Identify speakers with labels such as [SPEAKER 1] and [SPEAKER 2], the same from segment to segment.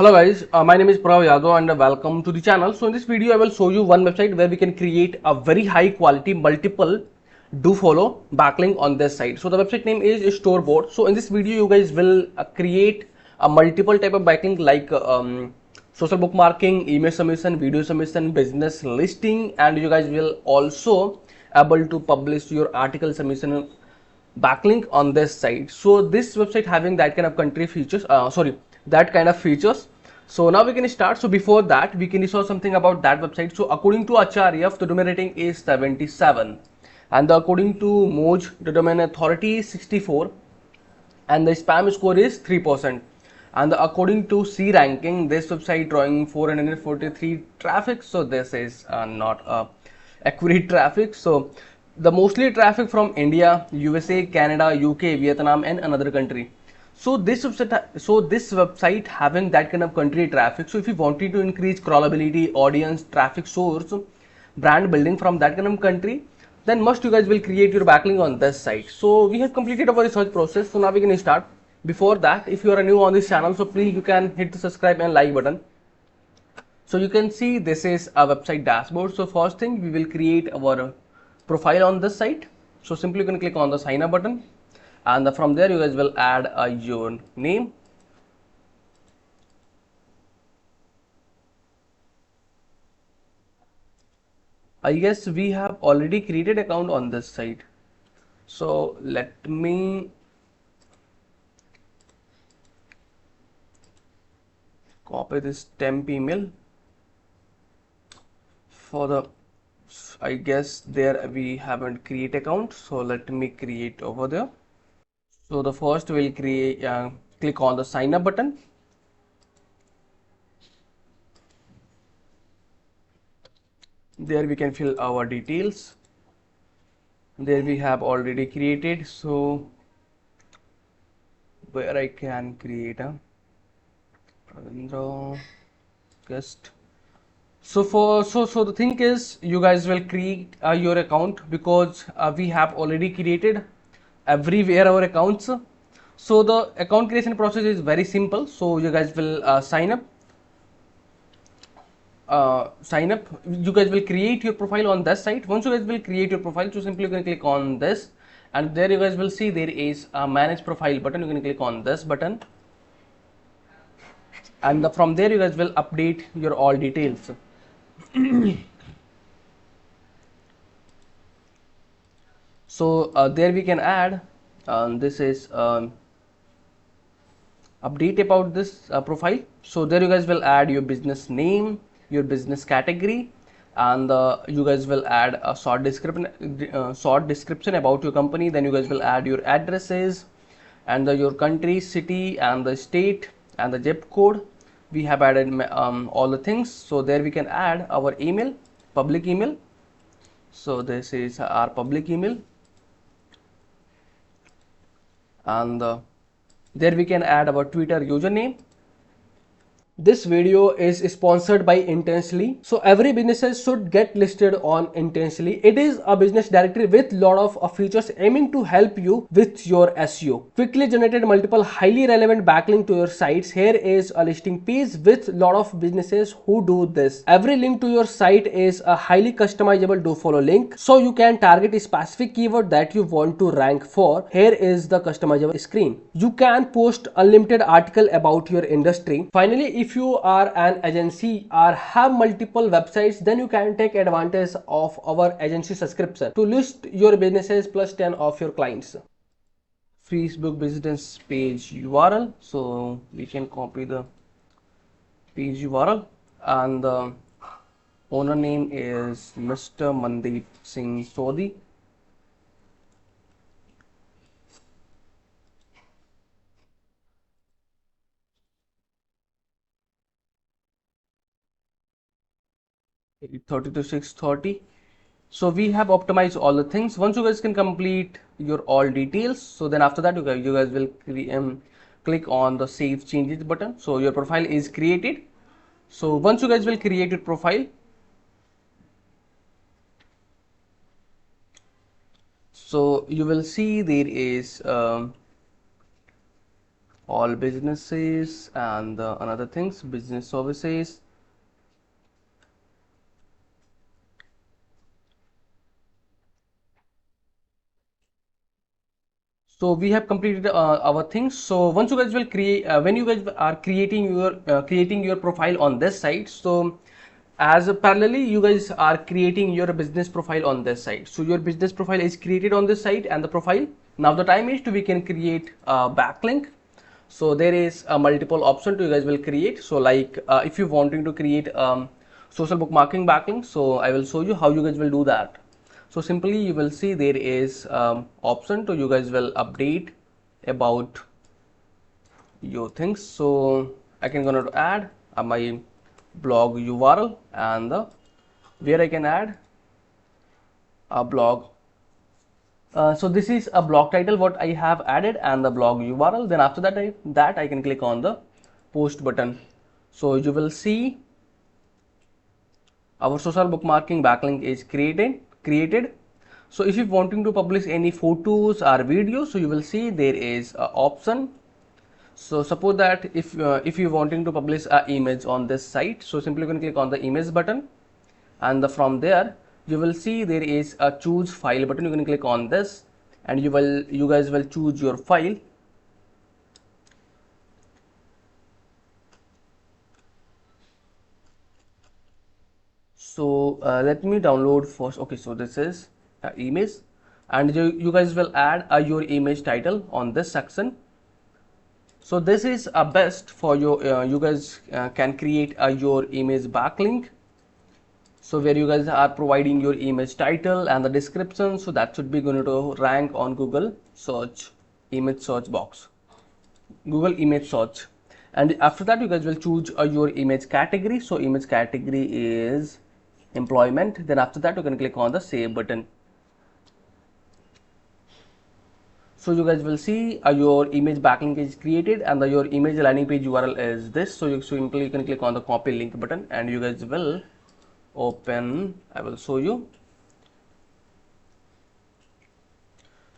[SPEAKER 1] Hello guys, my name is Prav Yadav and welcome to the channel. So in this video I will show you one website where we can create a very high quality multiple do follow backlink on this site. So the website name is Storeboard. So in this video you guys will create a multiple type of backlink like social bookmarking, email submission, video submission, business listing, and you guys will also able to publish your article submission backlink on this site. So this website having that kind of country features, that kind of features. So now we can start. So before that we can show something about that website. So according to HREF the domain rating is 77 and according to Moj the domain authority is 64 and the spam score is 3%, and according to C ranking this website drawing 443 traffic. So this is not accurate traffic. So the mostly traffic from India, USA, Canada, UK, Vietnam and another country. So this website having that kind of country traffic. So if you wanted to increase crawlability, audience, traffic source, brand building from that kind of country, then must you guys will create your backlink on this site. So we have completed our research process. So now we can start. Before that, if you are new on this channel, so please you can hit the subscribe and like button. So you can see this is a website dashboard. So first thing we will create our profile on this site. So simply you can click on the sign up button, and from there you guys will add your name. I guess we have already created account on this site. So let me copy this temp email for the, I guess there we haven't create account. So let me create over there. So the first we'll create, click on the sign up button. There we can fill our details. There we have already created. So where I can create a guest. So the thing is you guys will create your account because we have already created everywhere our accounts. So the account creation process is very simple. So you guys will sign up. You guys will create your profile on this site. Once you guys will create your profile, so simply you can click on this, and there you guys will see there is a manage profile button. You can click on this button, and from there you guys will update your all details. So there we can add, this is update about this profile. So there you guys will add your business name, your business category, and you guys will add a short description about your company. Then you guys will add your addresses and your country, city and the state and the zip code. We have added all the things. So there we can add our email, public email. So this is our public email, and there we can add our Twitter username. This video is sponsored by Intensely. So every businesses should get listed on Intensely. It is a business directory with lot of features aiming to help you with your SEO. Quickly generated multiple highly relevant backlink to your sites. Here is a listing page with lot of businesses who do this. Every link to your site is a highly customizable do follow link. So you can target a specific keyword that you want to rank for. Here is the customizable screen. You can post unlimited article about your industry. Finally, if you are an agency or have multiple websites, then you can take advantage of our agency subscription to list your businesses plus 10 of your clients. Facebook business page URL. So we can copy the page URL, and the owner name is Mr. Mandeep Singh Sodhi. $30 to $630. So we have optimized all the things. Once you guys can complete your all details, so then after that you guys will click on the save changes button. So your profile is created. So once you guys will create your profile, so you will see there is all businesses, and another things, business services. So we have completed our things. So once you guys will create, when you guys are creating your profile on this site, so as parallelly you guys are creating your business profile on this site. So your business profile is created on this site and the profile. Now the time is to we can create a backlink. So there is a multiple option to you guys will create. So like if you wanting to create social bookmarking backlink, so I will show you how you guys will do that. So simply you will see there is option to you guys will update about your things. So I can gonna add my blog URL and where I can add a blog. So this is a blog title what I have added and the blog URL. Then after that I can click on the post button. So you will see our social bookmarking backlink is created. So if you wanting to publish any photos or videos, so you will see there is a option. So suppose that if you wanting to publish an image on this site, so simply you can click on the image button, and from there you will see there is a choose file button. You can click on this and you guys will choose your file. So let me download first. Okay, so this is image, and you guys will add your image title on this section. So this is a best for your you guys can create your image backlink. So where you guys are providing your image title and the description, so that should be going to rank on Google search image search box, Google image search. And after that you guys will choose your image category. So image category is employment. Then after that you can click on the save button. So you guys will see your image backlink is created and your image landing page URL is this. So you simply can click on the copy link button and you guys will open. I will show you.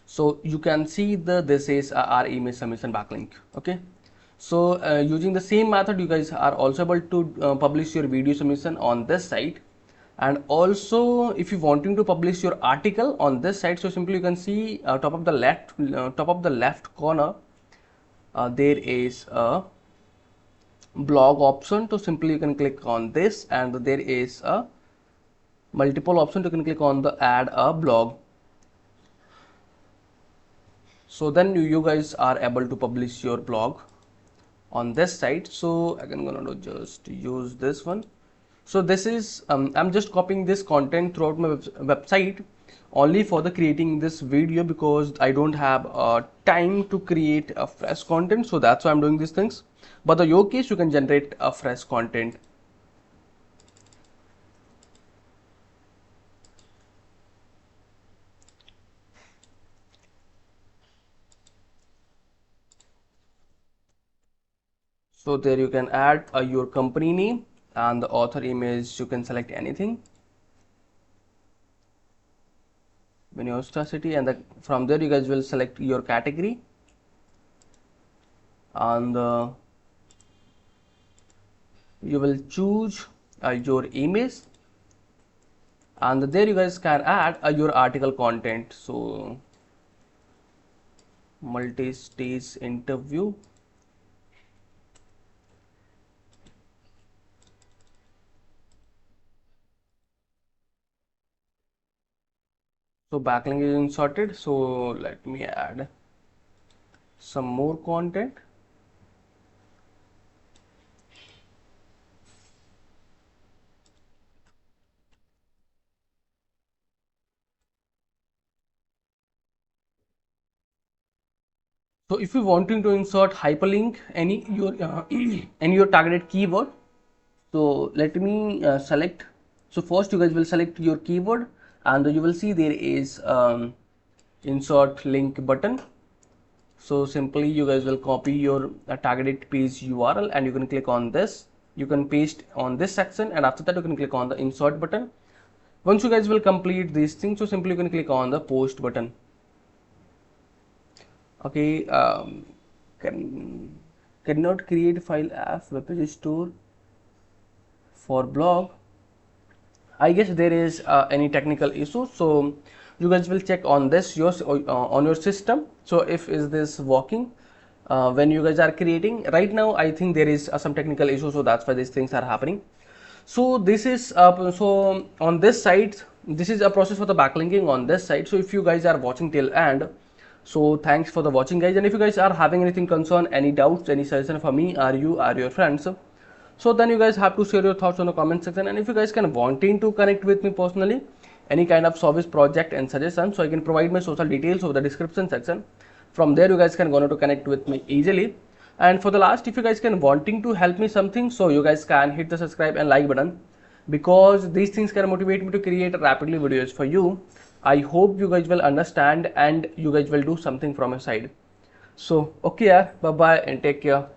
[SPEAKER 1] So you can see this is our image submission backlink. Okay. So using the same method, you guys are also able to publish your video submission on this site. And also if you wanting to publish your article on this site, so simply you can see top of the left corner there is a blog option. So simply you can click on this and there is a multiple option. You can click on the add a blog. So then you guys are able to publish your blog on this site. So I'm gonna just use this one. So this is I'm just copying this content throughout my website only for the creating this video, because I don't have time to create a fresh content. So that's why I'm doing these things. But in your case, you can generate a fresh content. So there you can add your company name and the author image. You can select anything. City, and from there you guys will select your category and you will choose your image, and there you guys can add your article content. So multi-stage interview. So backlink is inserted. So let me add some more content. So if you wanting to insert hyperlink any your targeted keyword, so let me select. So first you guys will select your keyword and you will see there is insert link button. So simply you guys will copy your targeted page URL and you can click on this. You can paste on this section, and after that you can click on the insert button. Once you guys will complete these things, so simply you can click on the post button. Okay, cannot create file app web page store for blog. I guess there is any technical issue, so you guys will check on this on your system. So if is this working when you guys are creating right now, I think there is some technical issue, so that's why these things are happening. So this is so on this side, this is a process for the backlinking on this side. So if you guys are watching till end, so thanks for the watching guys, and if you guys are having anything concern, any doubts, any suggestion for me or you or your friends, so then you guys have to share your thoughts on the comment section. And if you guys can wanting to connect with me personally, any kind of service project and suggestion, so I can provide my social details over the description section. From there you guys can go to connect with me easily. And for the last, if you guys can wanting to help me something, so you guys can hit the subscribe and like button, because these things can motivate me to create rapidly videos for you. I hope you guys will understand and you guys will do something from your side. So okay, bye bye and take care.